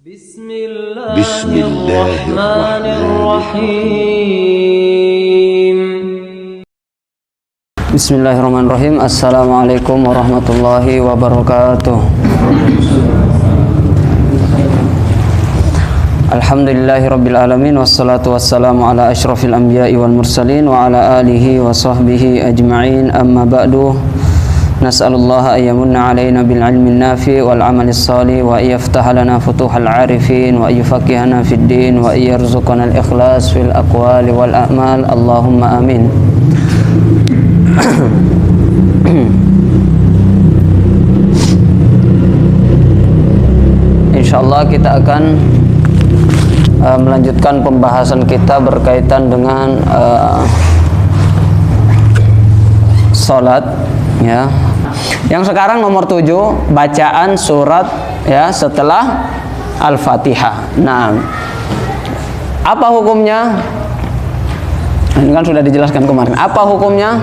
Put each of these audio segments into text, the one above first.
Bismillahirrahmanirrahim. Bismillahirrahmanirrahim. Assalamualaikum warahmatullahi wabarakatuh. Alhamdulillahirabbil alamin wassalatu wassalamu ala asyrafil anbiya'i wal mursalin wa ala alihi wa sahbihi ajma'in. Amma ba'du. Nas'alullaha ayyamunna alaina bil ilmin nafi wal amalis salih wa yaftaha lana futuhal arifin wa yufaqihana fid din wa yarzuqana al ikhlas fil aqwali wal a'mal. Allahumma amin. Insyaallah kita akan melanjutkan pembahasan kita berkaitan dengan salat, ya. Yang sekarang nomor 7, bacaan surat ya setelah Al-Fatihah. Nah, apa hukumnya? Ini kan sudah dijelaskan kemarin. Apa hukumnya?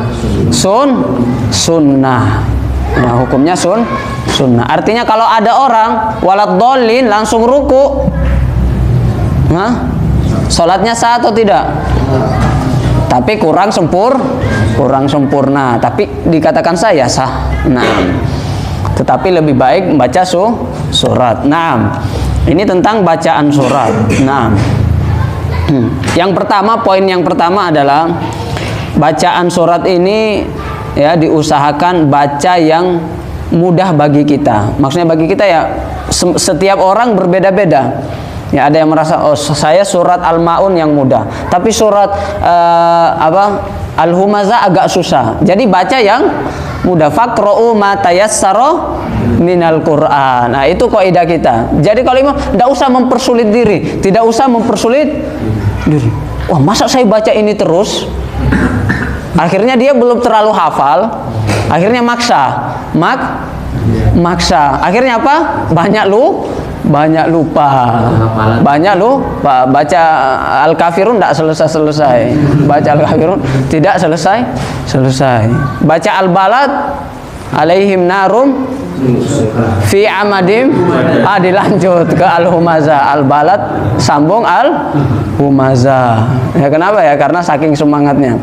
Sunnah. Nah, hukumnya sunnah. Artinya kalau ada orang waladhdallin langsung ruku, nah, salatnya sah atau tidak? Tapi kurang sempurna. Tapi dikatakan saya sah. Nah, tetapi lebih baik membaca surat. Nah, ini tentang bacaan surat. Nah, poin yang pertama adalah bacaan surat ini ya diusahakan baca yang mudah bagi kita. Maksudnya bagi kita ya setiap orang berbeda-beda. Ya, ada yang merasa saya surat Al-Maun yang mudah, tapi surat Al-Humazah agak susah. Jadi baca yang mudah. Faqra'u ma tayassara minal Qur'an. Nah, itu kaidah kita. Jadi kalau imam tidak usah mempersulit diri, tidak usah mempersulit diri. Wah, masa saya baca ini terus? Akhirnya dia belum terlalu hafal, akhirnya maksa. Akhirnya apa? Banyak lupa. Baca Al-Kafirun tidak selesai. Baca Al-Kafirun tidak selesai. Baca Al-Balad alaihim narum fi amadim. Dilanjut ke Al-Humazah. Al-Balad sambung Al-Humazah. Ya, kenapa ya? Karena saking semangatnya.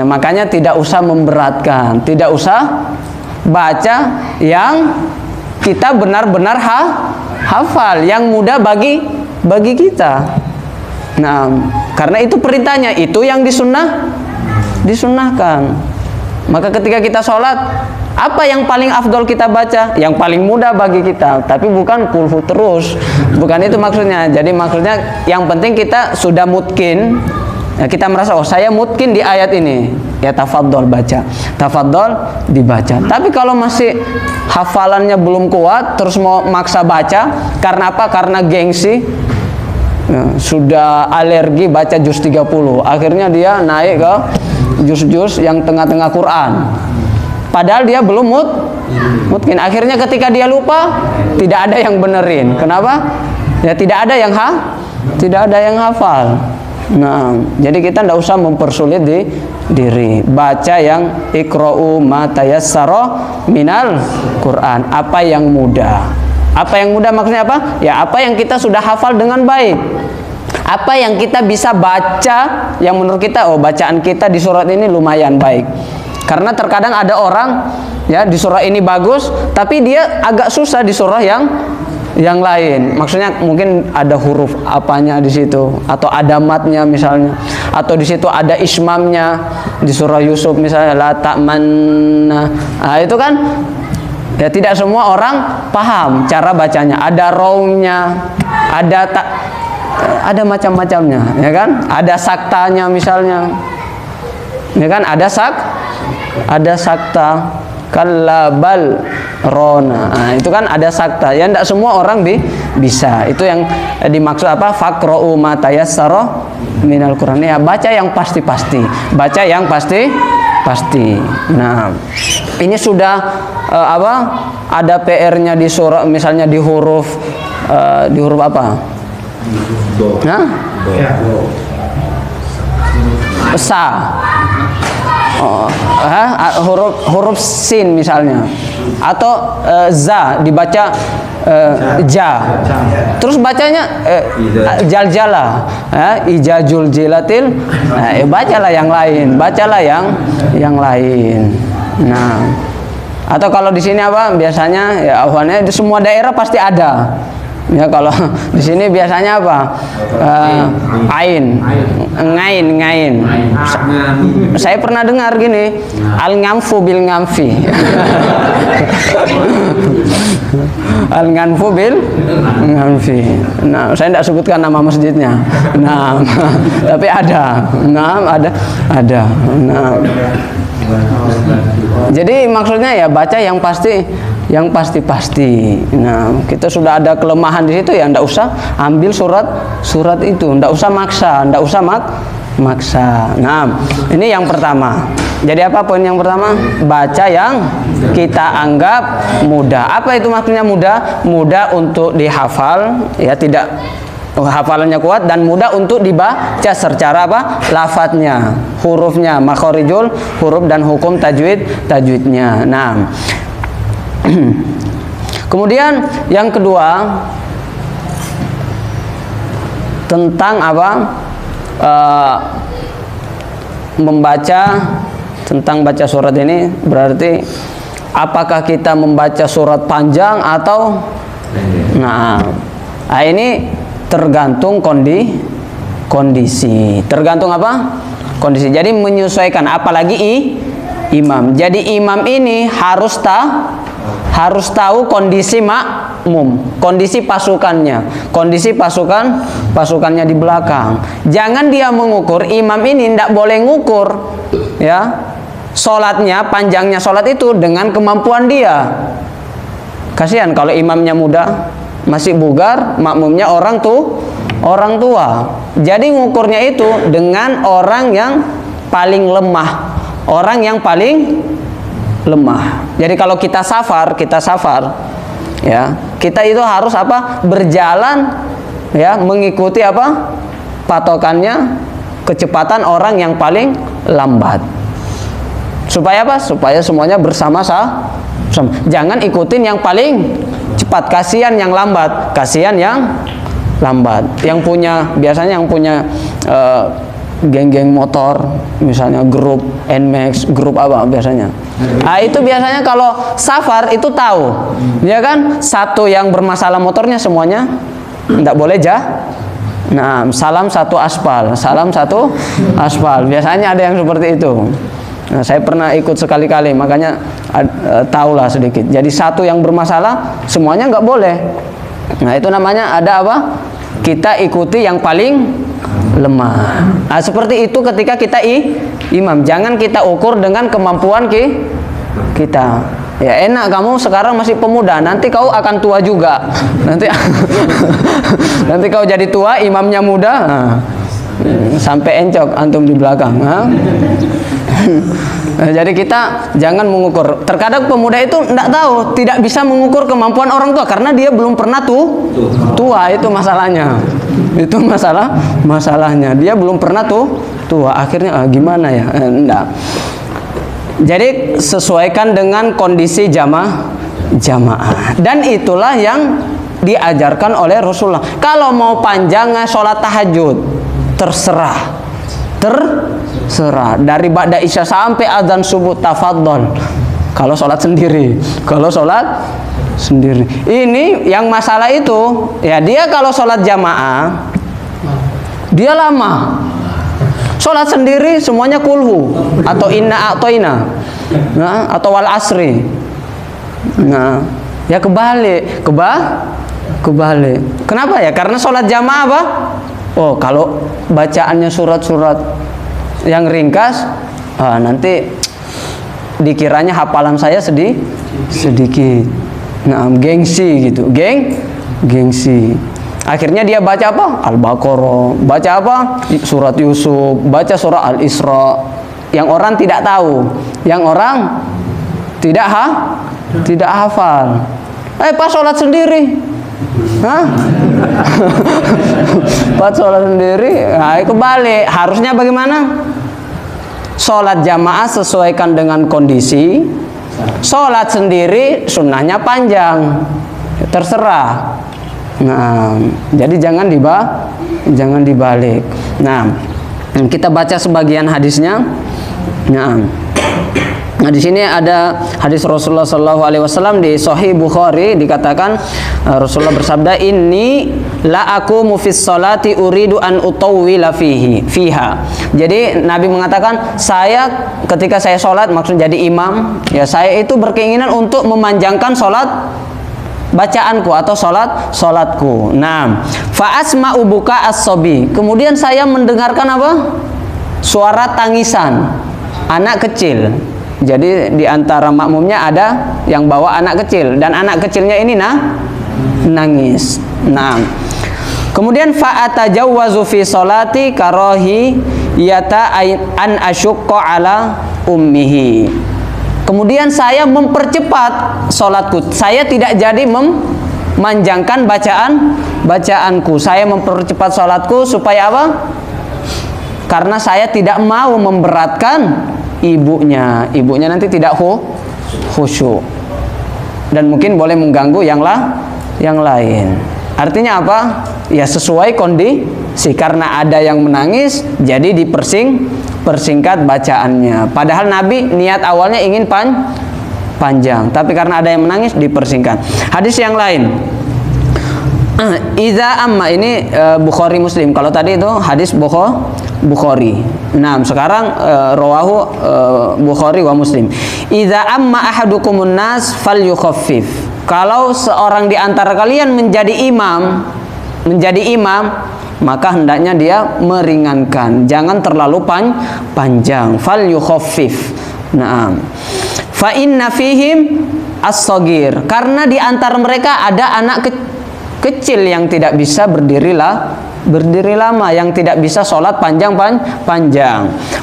Makanya tidak usah memberatkan, tidak usah baca yang kita benar-benar hafal, yang mudah bagi kita. Nah, karena itu perintahnya, itu yang disunahkan. Maka ketika kita sholat, apa yang paling afdol kita baca? Yang paling mudah bagi kita. Tapi bukan kulhu terus. Bukan itu maksudnya. Jadi maksudnya yang penting kita sudah mutkin. Ya, kita merasa saya mutkin di ayat ini, ya tafadhol baca, tafadhol dibaca. Tapi kalau masih hafalannya belum kuat, terus mau maksa baca, karena apa? Karena gengsi, ya, sudah alergi baca juz 30, akhirnya dia naik ke juz-juz yang tengah-tengah Quran. Padahal dia belum mutkin. Akhirnya ketika dia lupa, tidak ada yang benerin. Kenapa? Ya tidak ada yang hafal. Nah, jadi kita tidak usah mempersulit diri. Baca yang iqra'u ma tayassara minal Quran. Apa yang mudah. Apa yang mudah maksudnya apa? Ya apa yang kita sudah hafal dengan baik. Apa yang kita bisa baca yang menurut kita bacaan kita di surat ini lumayan baik. Karena terkadang ada orang ya di surah ini bagus, tapi dia agak susah di surah yang lain. Maksudnya mungkin ada huruf apanya di situ, atau ada matnya misalnya, atau di situ ada ismamnya di surah Yusuf misalnya la ta'manna. Nah, itu kan ya tidak semua orang paham cara bacanya. Ada raumnya, ada macam-macamnya, ya kan? Ada saktanya misalnya. Ya kan? Ada sakta. Kallabal rona. Nah, itu kan ada sakta. Ya tidak semua orang bisa. Itu yang dimaksud apa? Faqra'u ma tayassara minal Qur'an. Ya baca yang pasti-pasti. Baca yang pasti. Nah, ini sudah ada PR-nya di surah, misalnya di huruf apa? Sa. huruf sin misalnya, atau za dibaca ja, terus bacanya jaljala, ijajul jilatil, bacalah yang lain, bacalah yang lain. Nah, atau kalau di sini apa biasanya ya awalnya di semua daerah pasti ada. Ya kalau di sini biasanya apa? Ain, ngain. Saya pernah dengar gini, al-ngamfu bil ngamfi. Al-ngamfu bil ngamfi. Nah, saya tidak sebutkan nama masjidnya. Nah, tapi ada. Nah, ada. Nah, jadi maksudnya ya baca yang pasti, yang pasti-pasti. Nah, kita sudah ada kelemahan di situ ya, ndak usah ambil surat itu, ndak usah maksa, maksa. Nah, ini yang pertama. Jadi apa poin yang pertama? Baca yang kita anggap mudah. Apa itu maksudnya mudah? Mudah untuk dihafal, ya tidak hafalannya kuat, dan mudah untuk dibaca secara apa? Lafadznya, hurufnya, makhorijul huruf dan hukum tajwidnya. Nah, kemudian yang kedua tentang apa? Membaca, tentang baca surat ini berarti apakah kita membaca surat panjang atau ini tergantung kondisi. Tergantung apa? Kondisi. Jadi menyesuaikan, apalagi imam. Jadi imam ini harus tahu kondisi makmum, kondisi pasukannya di belakang. Jangan dia mengukur, imam ini tidak boleh ngukur ya sholatnya, panjangnya sholat itu dengan kemampuan dia. Kasihan kalau imamnya muda, masih bugar, makmumnya orang tua. Jadi ngukurnya itu dengan orang yang paling lemah, orang yang paling lemah. Jadi kalau kita safar ya, kita itu harus apa? Berjalan ya, mengikuti apa? Patokannya kecepatan orang yang paling lambat. Supaya apa? Supaya semuanya bersama-sama. Jangan ikutin yang paling cepat, kasihan yang lambat, Yang punya, biasanya yang punya geng-geng motor, misalnya grup NMAX, grup apa biasanya. Nah, itu biasanya kalau safar itu tahu, ya kan? Satu yang bermasalah motornya semuanya tidak boleh Nah, salam satu aspal. Biasanya ada yang seperti itu. Nah, saya pernah ikut sekali-kali, makanya tahulah sedikit. Jadi satu yang bermasalah semuanya nggak boleh. Nah, itu namanya ada apa? Kita ikuti yang paling lemah. Nah, seperti itu ketika kita imam. Jangan kita ukur dengan kemampuan kita. Ya enak, kamu sekarang masih pemuda, nanti kau akan tua juga. Nanti kau jadi tua, imamnya muda. Nah, sampai encok antum di belakang. Nah, jadi kita jangan mengukur. Terkadang pemuda itu tidak bisa mengukur kemampuan orang tua karena dia belum pernah tua. Itu masalahnya. Itu masalahnya. Dia belum pernah tua. Akhirnya gimana ya? Enggak. Jadi sesuaikan dengan kondisi jamaah. Dan itulah yang diajarkan oleh Rasulullah. Kalau mau panjang sholat tahajud, terserah. Dari ba'da isya sampai azan subuh, tafadhol. Kalau sholat sendiri. Ini yang masalah itu, ya dia kalau sholat jamaah dia lama. Sholat sendiri semuanya kulhu atau inna a'toina, nah, atau wal asri. Nah, ya kebalik. Kenapa ya? Karena sholat jamaah apa? Oh, kalau bacaannya surat-surat yang ringkas, nanti dikiranya hafalan saya sedikit. Nah, gengsi gitu, gengsi. Akhirnya dia baca apa? Al-Baqarah, baca apa? Surat Yusuf, baca surah Al-Isra. Yang orang tidak tahu, yang orang tidak hafal. Pas sholat sendiri, pas sholat sendiri, kebalik. Harusnya bagaimana? sholat jamaah sesuaikan dengan kondisi, sholat sendiri sunnahnya panjang, terserah. Nah, jadi jangan dibalik. Nah, kita baca sebagian hadisnya. Nah, di sini ada hadis Rasulullah SAW di Sahih Bukhari, dikatakan Rasulullah bersabda, "Inni la aqumu fis sholati uridu an utawwila fiha." Jadi Nabi mengatakan, saya ketika saya sholat, maksud jadi imam, ya saya itu berkeinginan untuk memanjangkan sholat bacaanku atau sholatku. Nah, fa asma'u buka as-sobi. Kemudian saya mendengarkan apa? Suara tangisan anak kecil. Jadi di antara makmumnya ada yang bawa anak kecil, dan anak kecilnya ini nangis. Nah, kemudian fa atajawwazu fi sholati karahi yata an asyqa ala ummihi. Kemudian saya mempercepat sholatku. Saya tidak jadi memanjangkan bacaanku. Saya mempercepat sholatku supaya apa? Karena saya tidak mau memberatkan ibunya nanti tidak khusyuk, dan mungkin boleh mengganggu yang lain. Artinya apa? Ya sesuai kondisi. Karena ada yang menangis, jadi persingkat bacaannya. Padahal Nabi niat awalnya ingin panjang, tapi karena ada yang menangis dipersingkat. Hadis yang lain, Iza amma, ini Bukhari Muslim. Kalau tadi itu hadis Bukhari. Nah, sekarang rawahu Bukhari wa Muslim. Iza amma ahadukumun nas falyukhaffif. Kalau seorang di antara kalian menjadi imam, maka hendaknya dia meringankan, jangan terlalu panjang. Falyukhaffif. Nah, fa inna fihim as-saghir. Karena di antara mereka ada anak kecil yang tidak bisa berdiri lama, yang tidak bisa sholat panjang.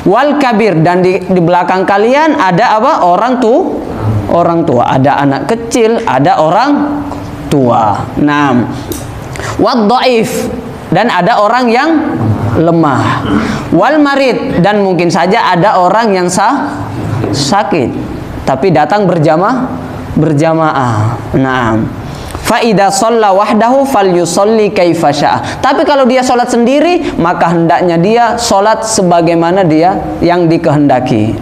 Wal kabir, dan di belakang kalian ada apa? Orang tua. Ada anak kecil, ada orang tua. Nah, wad dhaif, dan ada orang yang lemah. Wal marid, dan mungkin saja ada orang yang sakit, tapi datang berjamaah. Nah, fa idza shalla wahdahu falyusalli kaifa syaa. Tapi kalau dia sholat sendiri, maka hendaknya dia sholat sebagaimana dia yang dikehendaki.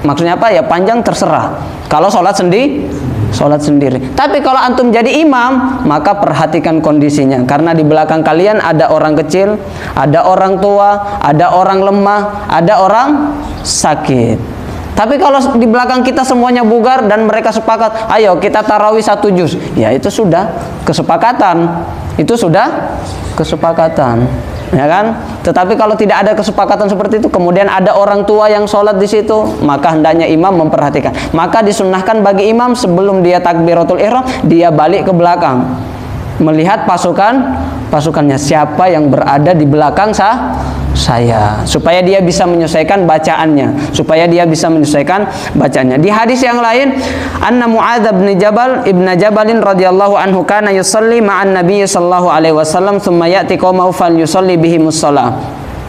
Maksudnya apa? Ya panjang terserah. Kalau sholat sendiri. Tapi kalau antum jadi imam, maka perhatikan kondisinya. Karena di belakang kalian ada orang kecil, ada orang tua, ada orang lemah, ada orang sakit. Tapi kalau di belakang kita semuanya bugar dan mereka sepakat, ayo kita tarawih 1 juz, ya itu sudah kesepakatan. Ya kan? Tetapi kalau tidak ada kesepakatan seperti itu, kemudian ada orang tua yang sholat di situ, maka hendaknya imam memperhatikan. Maka disunnahkan bagi imam sebelum dia takbiratul ihram, dia balik ke belakang, melihat pasukannya, siapa yang berada di belakang saya, supaya dia bisa menyesuaikan bacaannya, Di hadis yang lain, anna Muadz bin Jabalin radhiyallahu anhu kana yusalli ma'an Nabi sallallahu alaihi wasallam thumma ya'ti qaumahu falyusalli bihimus shalah.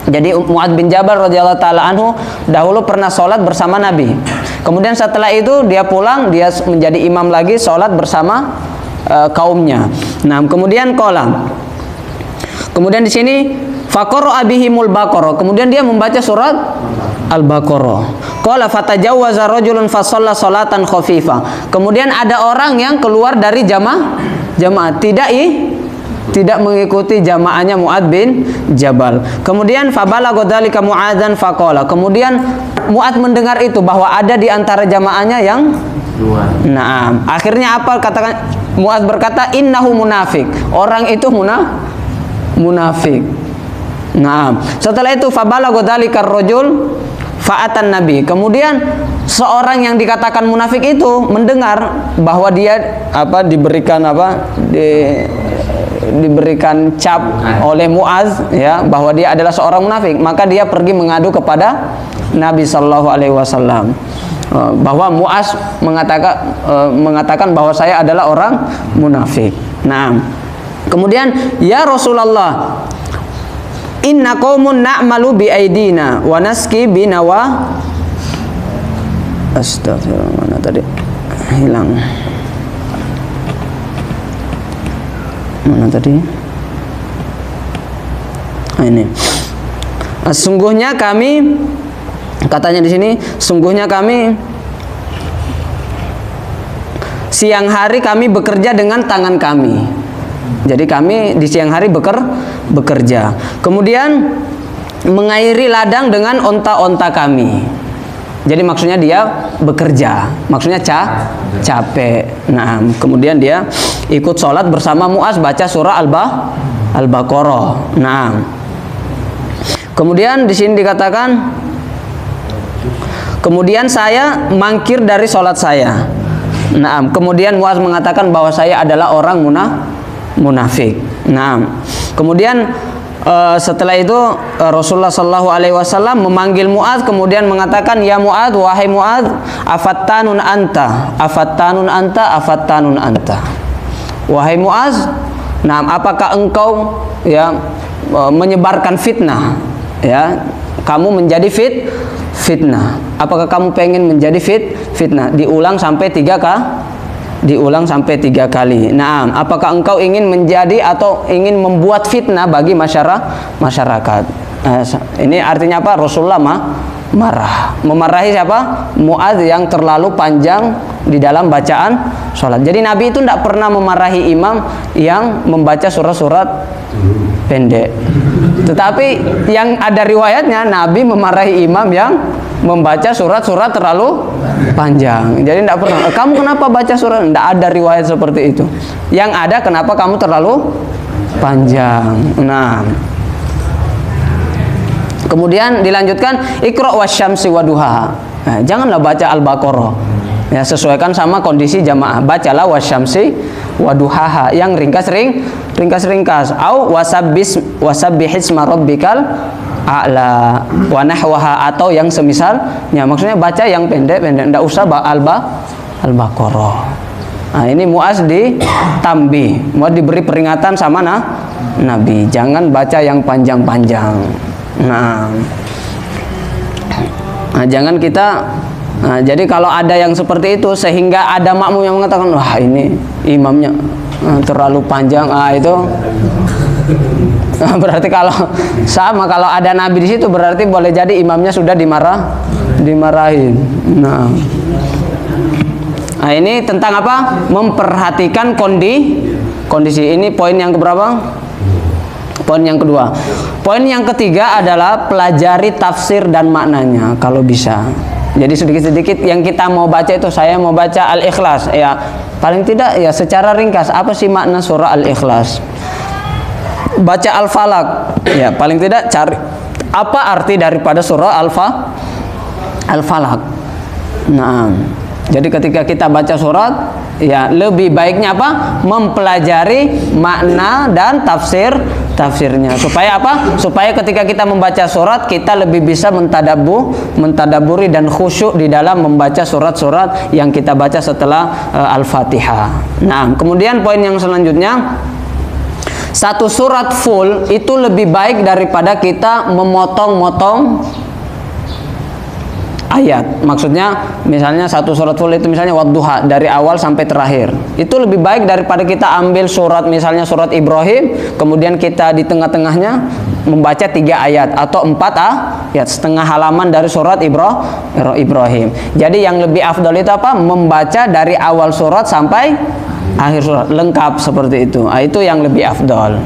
Jadi Muadz bin Jabal radhiyallahu taala anhu dahulu pernah sholat bersama Nabi. Kemudian setelah itu dia pulang, dia menjadi imam lagi sholat bersama kaumnya. Nah, kemudian kemudian di sini faqara bihimul baqarah. Kemudian dia membaca surat Al-Baqarah. Qala fatajawwaza rajulun fa shalla salatan khafifah. Kemudian ada orang yang keluar dari jamaah tidak mengikuti jamaahnya Muadz bin Jabal. Kemudian fabalagha dzalika Muadzan faqala. Kemudian Muadz mendengar itu, bahwa ada di antara jamaahnya yang Nah, akhirnya apa katakan? Muadz berkata, innahu munafik. Orang itu munafik. Nah, setelah itu fabalagha dzalika ar-rajul fa'atan Nabi. Kemudian seorang yang dikatakan munafik itu mendengar bahwa dia diberikan cap oleh Muadz, ya, bahwa dia adalah seorang munafik. Maka dia pergi mengadu kepada Nabi sallallahu alaihi wasallam bahwa Muadz mengatakan bahwa saya adalah orang munafik. Nah, kemudian ya Rasulullah, inna qaumun na'malu bi aidina wa naski bi Astagfirullah, mana tadi? Hilang. Mana tadi? Ini. Sungguhnya kami, katanya di sini, sungguhnya kami siang hari kami bekerja dengan tangan kami. Jadi kami di siang hari bekerja. Kemudian mengairi ladang dengan onta-onta kami. Jadi maksudnya dia bekerja, maksudnya capek. Nah, kemudian dia ikut sholat bersama Muaz baca surah Al-Baqarah. Nah, kemudian di sini dikatakan, kemudian saya mangkir dari sholat saya. Nah, kemudian Muaz mengatakan bahwa saya adalah orang munafik. Nah, kemudian setelah itu Rasulullah Shallallahu Alaihi Wasallam memanggil Muaz, kemudian mengatakan, ya Muaz, wahai Muaz, afattanun anta, afattanun anta, afattanun anta. Wahai Muaz, nah apakah engkau ya menyebarkan fitnah? Ya, kamu menjadi fitnah. Apakah kamu pengen menjadi fitnah? Diulang sampai 3 kali. Nah, apakah engkau ingin menjadi atau ingin membuat fitnah bagi masyarakat? Ini artinya apa? Rasulullah marah. Memarahi siapa? Muaz yang terlalu panjang di dalam bacaan sholat. Jadi Nabi itu tidak pernah memarahi imam yang membaca surat-surat pendek. Tetapi yang ada riwayatnya, Nabi memarahi imam yang membaca surat-surat terlalu panjang. Jadi tidak pernah, kamu kenapa baca surat? Tidak ada riwayat seperti itu. Yang ada, kenapa kamu terlalu panjang. Nah, kemudian dilanjutkan, Iqra wasyamsi waduha. Nah, janganlah baca Al-Baqarah. Ya, sesuaikan sama kondisi jamaah. Bacalah wasyamsi waduhaha yang ringkas-ringkas. Au wasabbihisma rabbikal a'la wa nahwaha, atau yang semisalnya. Maksudnya baca yang pendek-pendek, tidak usah Al-Baqarah. Nah, ini Muaz ditambih, Muaz diberi peringatan sama Nabi, jangan baca yang panjang-panjang. Nah, jangan kita. Nah, jadi kalau ada yang seperti itu sehingga ada makmum yang mengatakan, wah ini imamnya terlalu panjang, itu berarti kalau ada Nabi di situ, berarti boleh jadi imamnya sudah dimarahin. Nah, ini tentang apa? Memperhatikan kondisi. Ini poin yang keberapa? Poin yang kedua. Poin yang ketiga adalah pelajari tafsir dan maknanya kalau bisa. Jadi sedikit-sedikit yang kita mau baca itu, saya mau baca Al-Ikhlas, ya paling tidak ya secara ringkas apa sih makna surah Al-Ikhlas. Baca Al-Falaq, ya paling tidak cari apa arti daripada surah Al-Falaq. Nah, jadi ketika kita baca surat, ya lebih baiknya apa? Mempelajari makna dan tafsirnya. Supaya apa? Supaya ketika kita membaca surat, kita lebih bisa mentadaburi dan khusyuk di dalam membaca surat-surat yang kita baca setelah Al-Fatihah. Nah, kemudian poin yang selanjutnya, satu surat full itu lebih baik daripada kita memotong-motong ayat. Maksudnya misalnya satu surat full itu misalnya Wadduha dari awal sampai terakhir. Itu lebih baik daripada kita ambil surat, misalnya surat Ibrahim, kemudian kita di tengah-tengahnya membaca 3 ayat atau 4 ayat, setengah halaman dari surat Ibrahim. Jadi yang lebih afdal itu apa? Membaca dari awal surat sampai akhir surat lengkap seperti itu. Itu yang lebih afdal.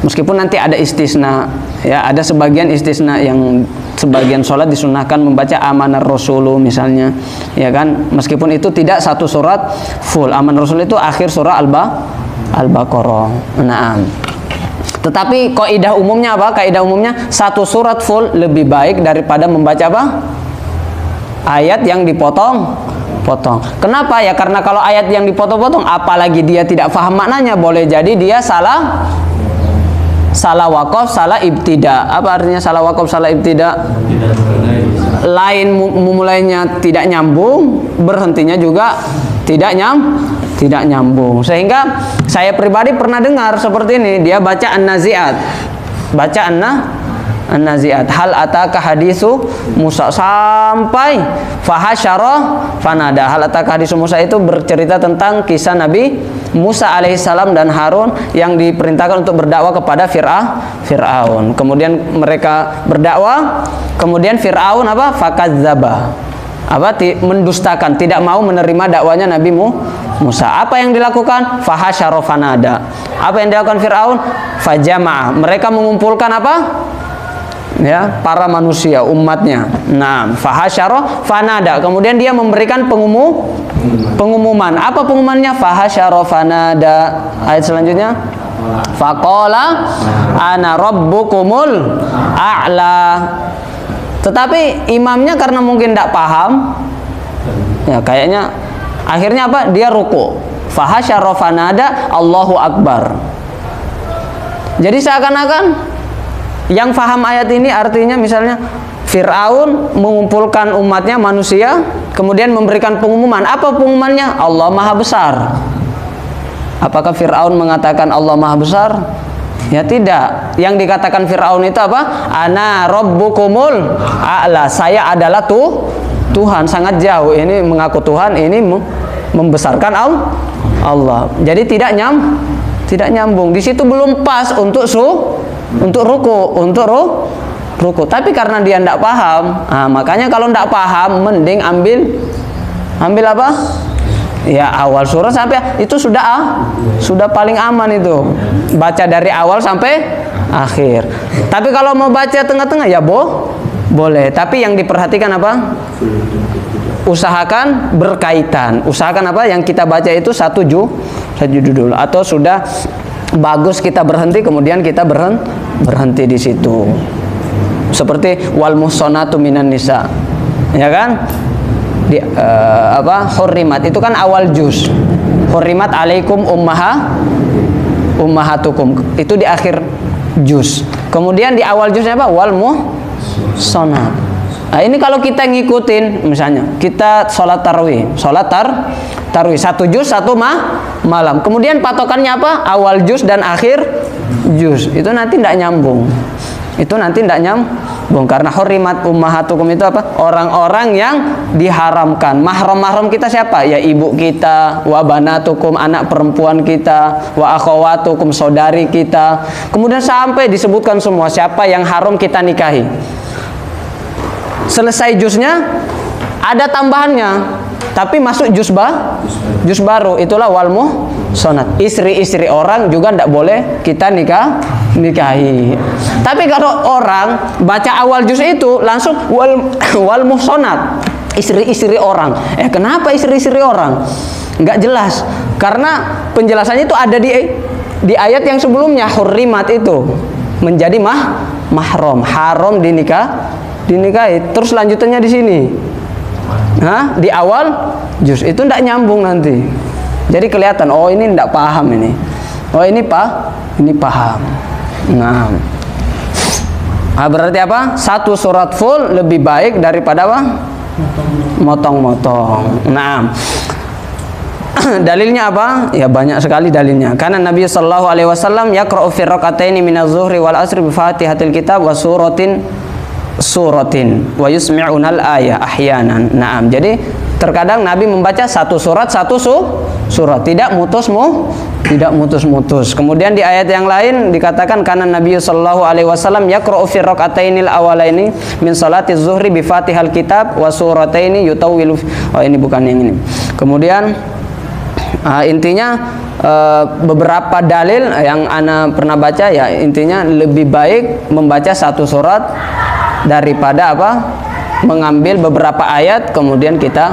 Meskipun nanti ada istisna, ya ada sebagian istisna yang sebagian sholat disunahkan membaca Amanar Rasulu misalnya, ya kan, meskipun itu tidak satu surat full. Amanar Rasul itu akhir surah Al-Baqarah. Nah, tetapi kaidah umumnya apa? Kaidah umumnya satu surat full lebih baik daripada membaca apa? Ayat yang dipotong. Kenapa? Ya karena kalau ayat yang dipotong-potong, apalagi dia tidak paham maknanya, boleh jadi dia salah wakaf, salah ibtida. Apa artinya salah wakaf, salah ibtida? Lain memulainya tidak nyambung, berhentinya juga tidak nyambung. Sehingga saya pribadi pernah dengar seperti ini, dia baca An-Nazi'at. Baca An-Nazi'at. Hal ataka hadisu Musa sampai fahasyara fanada. Hal ataka hadisu Musa itu bercerita tentang kisah Nabi Musa alaihissalam dan Harun yang diperintahkan untuk berdakwah kepada Fir'aun. Kemudian mereka berdakwah, kemudian Fir'aun apa? Fakadzdzaba. Mendustakan, tidak mau menerima dakwanya Nabi Musa. Apa yang dilakukan? Fahasyara fanada. Apa yang dilakukan Fir'aun? Fajama'a. Mereka mengumpulkan apa? Ya, para manusia, umatnya. Nah, fahasyara fanada. Kemudian dia memberikan pengumuman. Apa pengumumannya? Fahasyara fanada. Ayat selanjutnya. Faqala ana rabbukumul a'la. Tetapi imamnya karena mungkin tidak paham, ya kayaknya akhirnya apa? Dia ruku. Fahasyara fanada Allahu Akbar. Jadi seakan-akan yang paham ayat ini artinya misalnya Fir'aun mengumpulkan umatnya manusia, kemudian memberikan pengumuman. Apa pengumumannya? Allah Maha Besar. Apakah Fir'aun mengatakan Allah Maha Besar? Ya tidak. Yang dikatakan Fir'aun itu apa? Ana rabbukumul a'la. Saya adalah Tuhan. Sangat jauh. Ini mengaku Tuhan, ini membesarkan Allah. Jadi tidak nyambung. Di situ belum pas untuk ruku. Tapi karena dia tidak paham, makanya kalau tidak paham, mending ambil apa? Ya awal surah sampai itu sudah paling aman itu. Baca dari awal sampai akhir. Tapi kalau mau baca tengah-tengah ya boleh. Tapi yang diperhatikan apa? Usahakan berkaitan. Usahakan apa? Yang kita baca itu satu judul. Atau sudah bagus kita berhenti, kemudian kita berhenti di situ. Seperti wal muhsanatu minan nisa. Ya kan? Hurrimat itu kan awal juz. Hurrimat alaikum ummahatukum itu di akhir juz. Kemudian di awal juznya apa? Wal muhsanat. Nah, ini kalau kita ngikutin, misalnya kita sholat tarawih, satu juz satu malam. Kemudian patokannya apa? Awal juz dan akhir juz. Itu nanti tidak nyambung. Karena hurrimat ummahatukum itu apa? Orang-orang yang diharamkan. Mahram kita siapa? Ya ibu kita, wa banatukum anak perempuan kita, wa akhawatukum saudari kita. Kemudian sampai disebutkan semua siapa yang haram kita nikahi. Selesai juznya ada tambahannya. Tapi masuk juz baru, itulah wal muhsanat. Istri-istri orang juga tidak boleh kita nikahi. Tapi kalau orang baca awal juz itu langsung wal muhsanat, istri-istri orang. Kenapa istri-istri orang? Enggak jelas. Karena penjelasannya itu ada di ayat yang sebelumnya. Hurrimat itu menjadi mahram, haram dinikahi. Terus lanjutannya di sini. Di awal juz itu tidak nyambung nanti. Jadi kelihatan, oh ini tidak paham ini. Oh ini paham. Nah, berarti apa? Satu surat full lebih baik daripada apa? Motong-motong. Nah, dalilnya apa? Ya banyak sekali dalilnya. Karena Nabi sallallahu alaihi wasallam yaqra'u fi rak'ataini minaz zuhri wal asri bi Fatihatil kitab wa suratin wa yusmi'unal ayah ahyanan. Naam. Jadi terkadang Nabi membaca satu surat, tidak mutus-mutus. Kemudian di ayat yang lain dikatakan karena Nabi sallallahu alaihi wasallam yaqra'u fi rak'atainil awalaini min salati zuhri bi Fatihal kitab wa surataini yutawwilu. Oh ini bukan yang ini. Kemudian intinya beberapa dalil yang ana pernah baca ya intinya lebih baik membaca satu surat daripada apa? Mengambil beberapa ayat kemudian kita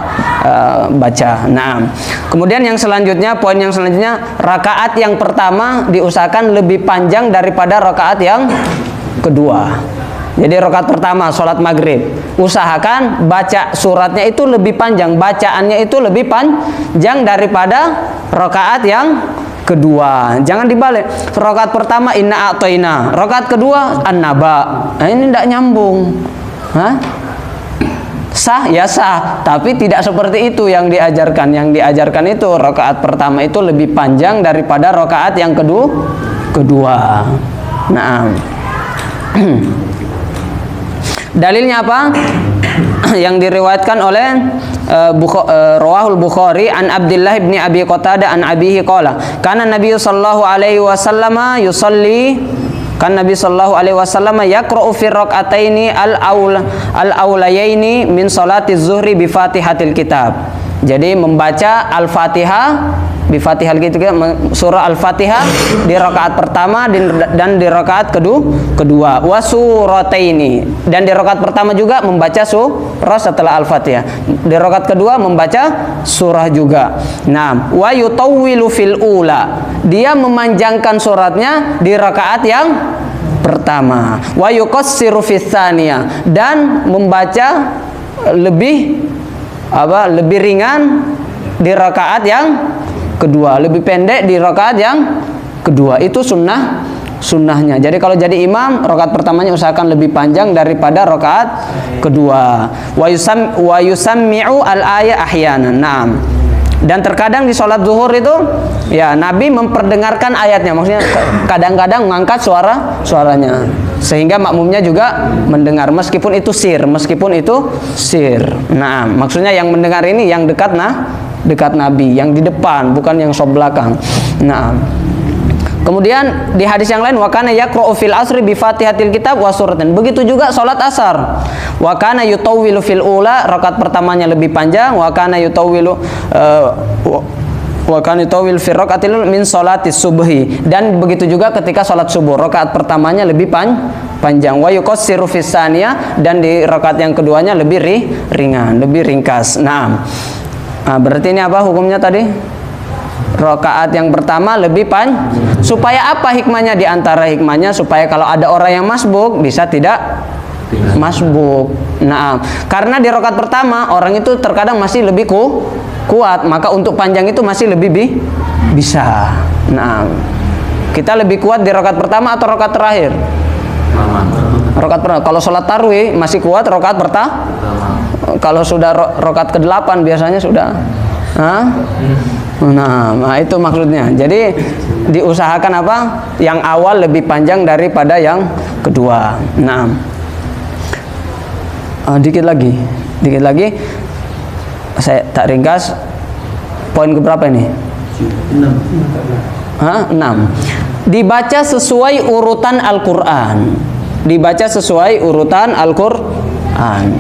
baca. Nah, kemudian yang selanjutnya, poin yang selanjutnya, rakaat yang pertama diusahakan lebih panjang daripada rakaat yang kedua. Jadi rakaat pertama sholat maghrib, usahakan baca suratnya itu lebih panjang, bacaannya itu lebih panjang daripada rakaat yang kedua. Jangan dibalik. Rakaat pertama inna a'toina, rakaat kedua an-naba. Nah, ini tidak nyambung. Sah ya sah, tapi tidak seperti itu yang diajarkan. Yang diajarkan itu rakaat pertama itu lebih panjang daripada rakaat yang kedua. Nah, Dalilnya apa? Yang diriwayatkan oleh Rawahul Bukhari an Abdullah bin Abi Qatadah an abihi qala kana Nabi sallallahu alaihi wasallam yusalli kan Nabi sallallahu alaihi wasallam yaqra'u fi rak'ataini al-aulayaini min salati zuhri bi Fatihatil Kitab. Jadi membaca Al-Fatihah bi Fatihal Kitab, surah Al-Fatihah di rakaat pertama dan di rakaat kedua. Wa surataini, dan di rakaat pertama juga membaca surah setelah Al-Fatihah. Di rakaat kedua membaca surah juga. Nah, wa yutawwilu fil ula, dia memanjangkan suratnya di rakaat yang pertama. Wa yuqassiru fis tsaniyah, dan membaca lebih ringan di rakaat yang kedua, lebih pendek di rakaat yang kedua. Itu sunnahnya. Jadi kalau jadi imam, rakaat pertamanya usahakan lebih panjang daripada rakaat kedua. Wa yusammi'u al-aya ahyanan. Naam. Dan terkadang di sholat zuhur itu ya Nabi memperdengarkan ayatnya, maksudnya kadang-kadang mengangkat suaranya sehingga makmumnya juga mendengar meskipun itu sir. Nah, maksudnya yang mendengar ini yang dekat Nabi, yang di depan, bukan yang sob belakang. Nah, kemudian di hadis yang lain wa kana yaqra'u fil asri bi Fatihatil Kitab wa suratin. Begitu juga salat asar. Wa kana yutawwilu fil ula, rakaat pertamanya lebih panjang, wa kana yutawwilu fi rakaatil min salatis subhi, dan begitu juga ketika salat subuh, rakaat pertamanya lebih panjang. Wa yuqassiru fis tsaniyah, dan di rakaat yang keduanya lebih ringan, lebih ringkas. Nah, berarti ini apa hukumnya tadi? Rakaat yang pertama lebih panjang. Supaya apa hikmahnya? Di antara hikmahnya supaya kalau ada orang yang masbuk bisa tidak masbuk. Nah, karena di rakaat pertama orang itu terkadang masih lebih kuat, maka untuk panjang itu masih lebih bisa. Nah, kita lebih kuat di rakaat pertama atau rakaat terakhir? Rakaat pertama. Kalau sholat tarawih masih kuat rakaat pertama. Kalau sudah rakaat ke-8 biasanya sudah. Nah, itu maksudnya. Jadi diusahakan apa? Yang awal lebih panjang daripada yang kedua. Nah, dikit lagi. Saya tak ringkas. Poin keberapa ini? 6. Dibaca sesuai urutan Al-Quran.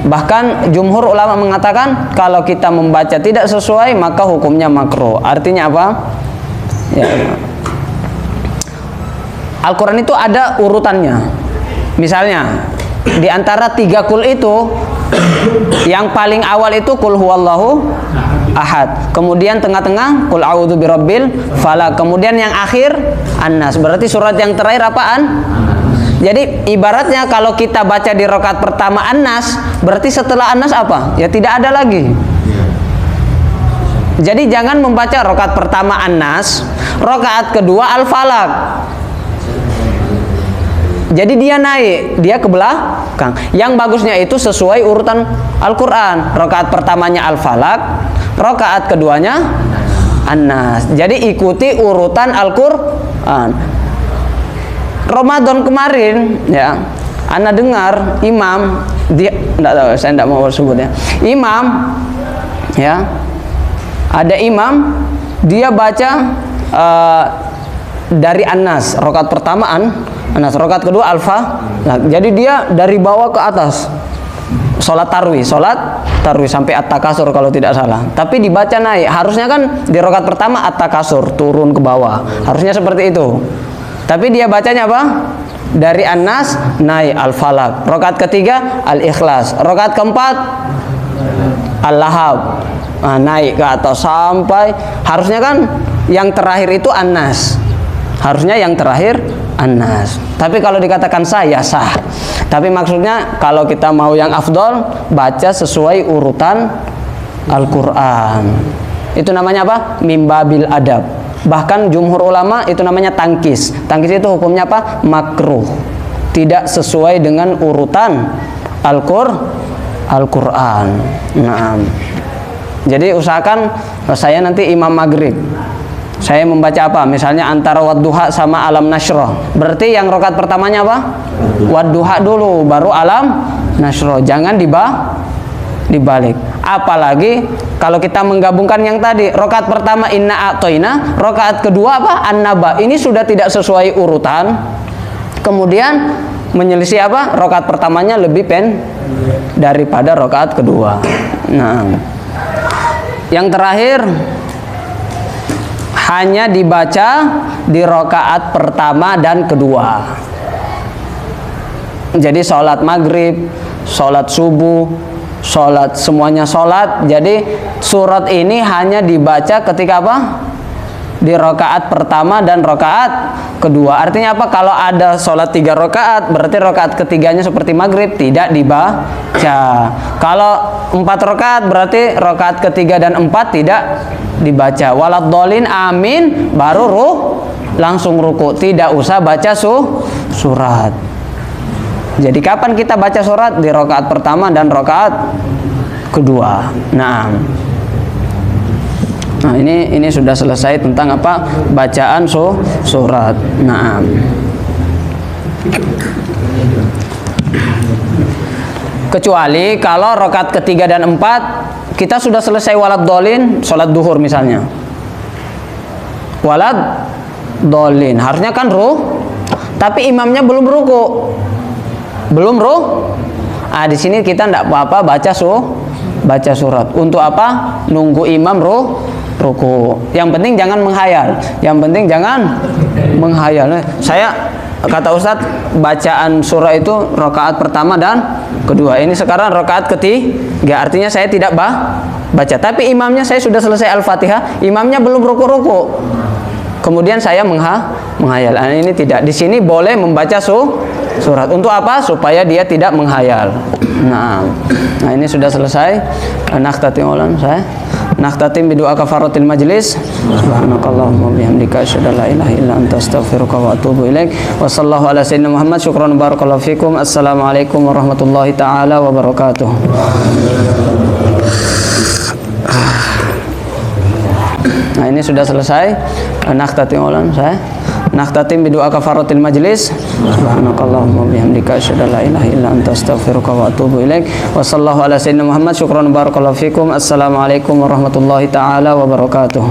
Bahkan jumhur ulama mengatakan kalau kita membaca tidak sesuai maka hukumnya makruh. Artinya apa? Ya. Al-Quran itu ada urutannya. Misalnya di antara 3 kul itu yang paling awal itu kul huwallahu ahad, kemudian tengah-tengah kul a'udzu birabbil falaq, kemudian yang akhir an-nas. Berarti surat yang terakhir apaan? Jadi ibaratnya kalau kita baca di rakaat pertama an-nas, berarti setelah an-nas apa? Ya tidak ada lagi. Jadi jangan membaca rakaat pertama an-nas, rakaat kedua al-falaq. Jadi dia naik, dia ke belakang. Yang bagusnya itu sesuai urutan Al-Quran. Rakaat pertamanya Al-Falaq, rakaat keduanya An-Nas. Jadi ikuti urutan Al-Quran. Ramadan kemarin, ya, Ana dengar imam, dia, enggak tahu, saya enggak mau sebutnya. Imam, ya, ada imam, dia baca dari An-Nas, rakaat pertama An-Nas, rakaat kedua Alfa. Nah, jadi dia dari bawah ke atas. Salat tarwih sampai at-takasur kalau tidak salah. Tapi dibaca naik. Harusnya kan di rakaat pertama at-takasur, turun ke bawah. Harusnya seperti itu. Tapi dia bacanya apa? Dari An-Nas naik Al-Falaq. Rakaat ketiga Al-Ikhlas. Rakaat keempat Al-Lahab. Nah, naik ke atas sampai harusnya kan yang terakhir itu An-Nas. Harusnya yang terakhir An-Nas. Tapi kalau dikatakan sah, ya sah. Tapi maksudnya kalau kita mau yang afdol, baca sesuai urutan Al-Quran. Itu namanya apa? Mimbabil adab. Bahkan jumhur ulama itu namanya tangkis. Tangkis itu hukumnya apa? Makruh. Tidak sesuai dengan urutan Al-Quran. Nah, jadi usahakan saya nanti imam maghrib. Saya membaca apa? Misalnya antara wadduha sama alam nasroh. Berarti yang rakaat pertamanya apa? Wadduha dulu, baru alam nasroh. Jangan dibalik. Apalagi kalau kita menggabungkan yang tadi, rakaat pertama inna a'toina, rakaat kedua apa? An-naba. Ini sudah tidak sesuai urutan. Kemudian menyelisih apa? Rakaat pertamanya lebih daripada rakaat kedua. Nah, yang terakhir hanya dibaca di rakaat pertama dan kedua. Jadi sholat maghrib, sholat subuh, sholat, semuanya sholat. Jadi surat ini hanya dibaca ketika apa? Di rakaat pertama dan rakaat kedua. Artinya apa? Kalau ada sholat 3 rakaat, berarti rakaat ketiganya seperti maghrib tidak dibaca. Kalau 4 rakaat, berarti rakaat ketiga dan 4 tidak dibaca. Waladhdallin amin, baru langsung ruku, tidak usah baca surat. Jadi kapan kita baca surat? Di rakaat pertama dan rakaat kedua. Nah, ini sudah selesai tentang apa? Bacaan surat. Nah, kecuali kalau rakaat ketiga dan 4 kita sudah selesai waladhdallin, sholat duhur misalnya. Waladhdallin, harusnya kan tapi imamnya belum ruku. Di sini kita tidak apa-apa baca surat. Untuk apa? Nunggu imam ruku. Yang penting jangan menghayal. Kata Ustadz, bacaan surah itu rakaat pertama dan kedua. Ini sekarang rakaat ketiga, artinya saya tidak baca. Tapi imamnya saya sudah selesai Al-Fatihah, imamnya belum ruku. Kemudian saya menghayal. Ini tidak. Di sini boleh membaca surat. Untuk apa? Supaya dia tidak menghayal. Nah, ini sudah selesai. Nakhtatim bidu'a kafaratil majlis. Subhanakallahumma bihamdika asyhadu an la ilaha illa anta astaghfiruka wa atubu ilaik. Wa sallallahu ala sayyidina Muhammad. Syukran barakallahu fikum. Assalamualaikum warahmatullahi taala wabarakatuh. Nah, ini sudah selesai. Nakhtatim bidu'a kafaratil majlis. Subhanakallahumma bihamdika asyhadu an la ilaha illa anta astaghfiruka wa atubu ilaik. Wa sallallahu ala sayyidina Muhammad. Syukran barakallahu fikum. Assalamualaikum warahmatullahi taala wabarakatuh.